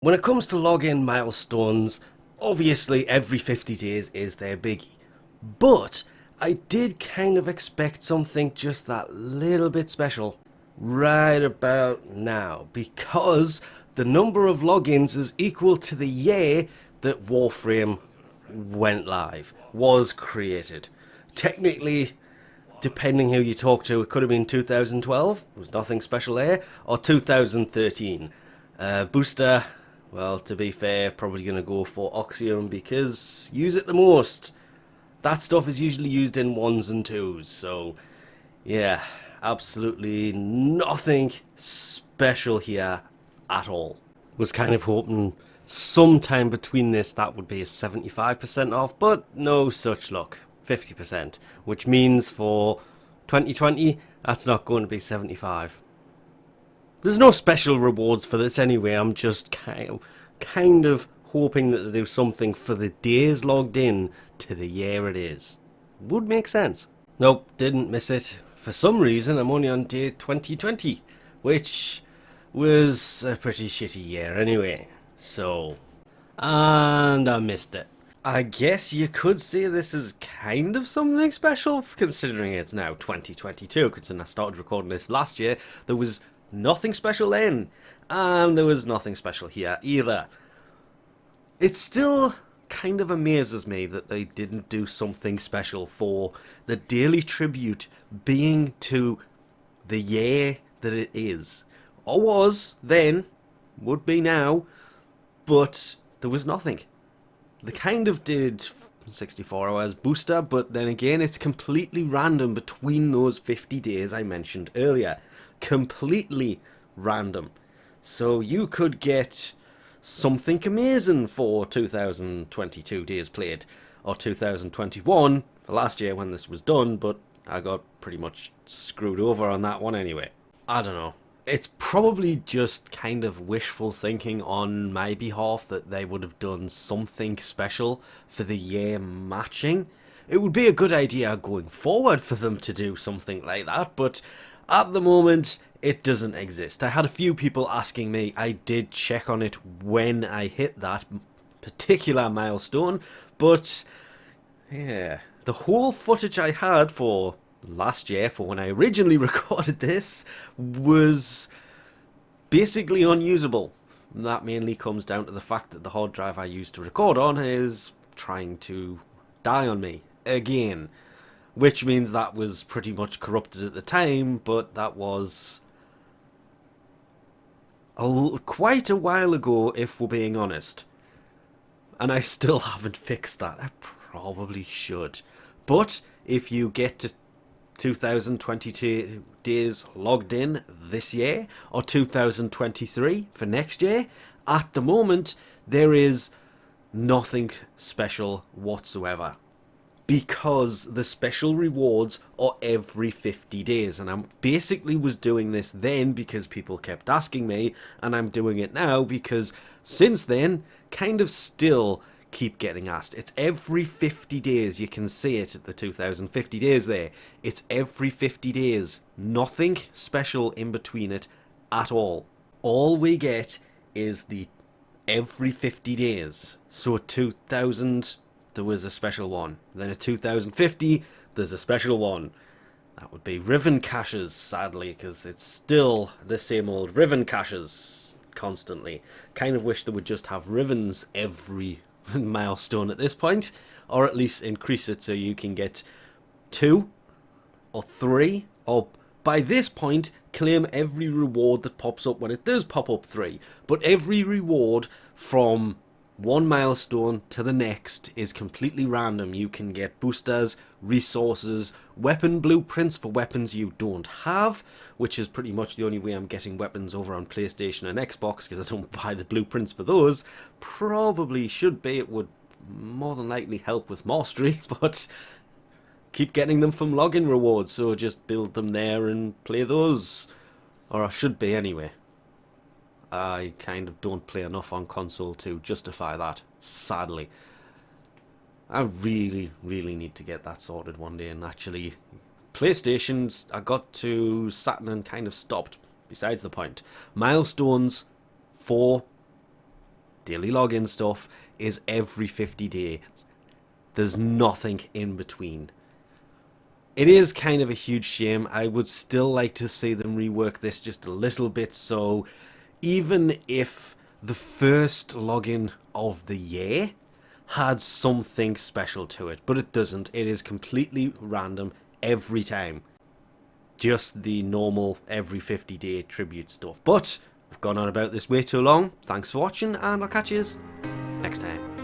When it comes to login milestones, obviously every 50 days is their biggie. But I did kind of expect something just that little bit special right about now because the number of logins is equal to the year that Warframe went live, was created. Technically, depending who you talk to, it could have been 2012, there was nothing special there, or 2013. Booster, well, to be fair, probably going to go for Oxium because use it the most. That stuff is usually used in ones and twos, so yeah, absolutely nothing special here at all. Was kind of hoping sometime between this that would be a 75% off, but no such luck. 50%, which means for 2020, that's not going to be 75. There's no special rewards for this anyway. I'm just kind of hoping that they do something for the days logged in to the year it is. Would make sense. Nope, didn't miss it. For some reason, I'm only on day 2020, which was a pretty shitty year anyway. So, and I missed it. I guess you could say this is kind of something special, considering it's now 2022, considering I started recording this last year. There was nothing special then, and there was nothing special here either. It still kind of amazes me that they didn't do something special for the daily tribute being to the year that it is. Or was then, would be now, but there was nothing. They kind of did 64 hours booster, but then again, it's completely random between those 50 days I mentioned earlier. Completely random. So you could get something amazing for 2022 days played, or 2021 for last year when this was done, but I got pretty much screwed over on that one anyway. I don't know. It's probably just kind of wishful thinking on my behalf that they would have done something special for the year matching. It would be a good idea going forward for them to do something like that, but at the moment it doesn't exist. I had a few people asking me. I did check on it when I hit that particular milestone, but yeah, the whole footage I had for last year, for when I originally recorded this, was basically unusable. That mainly comes down to the fact that the hard drive I used to record on is trying to die on me again, which means that was pretty much corrupted at the time, but that was quite a while ago if we're being honest, and I still haven't fixed that. I probably should, but if you get to 2022 days logged in this year, or 2023 for next year, at the moment there is nothing special whatsoever, because the special rewards are every 50 days, and I basically was doing this then because people kept asking me, and I'm doing it now because since then kind of still keep getting asked. It's every 50 days. You can see it at the 2050 days there. It's every 50 days. Nothing special in between it at all. All we get is the every 50 days. So 2000, there was a special one. Then at 2050, there's a special one. That would be Riven caches, sadly, because it's still the same old Riven caches constantly. Kind of wish they would just have Rivens every milestone at this point, or at least increase it so you can get 2 or 3, or by this point claim every reward that pops up when it does pop up 3, but every reward from one milestone to the next is completely random. You can get boosters, resources, weapon blueprints for weapons you don't have, which is pretty much the only way I'm getting weapons over on PlayStation and Xbox, because I don't buy the blueprints for those. Probably should be. It would more than likely help with mastery, but keep getting them from login rewards, so just build them there and play those. Or I should be anyway. I kind of don't play enough on console to justify that, sadly. I really, really need to get that sorted one day, and actually, PlayStation's, I got to Saturn and kind of stopped, besides the point. Milestones for daily login stuff is every 50 days. There's nothing in between. It is kind of a huge shame. I would still like to see them rework this just a little bit, so even if the first login of the year had something special to it, but it doesn't. It is completely random every time. Just the normal every 50-day tribute stuff. But I've gone on about this way too long. Thanks for watching, and I'll catch you next time.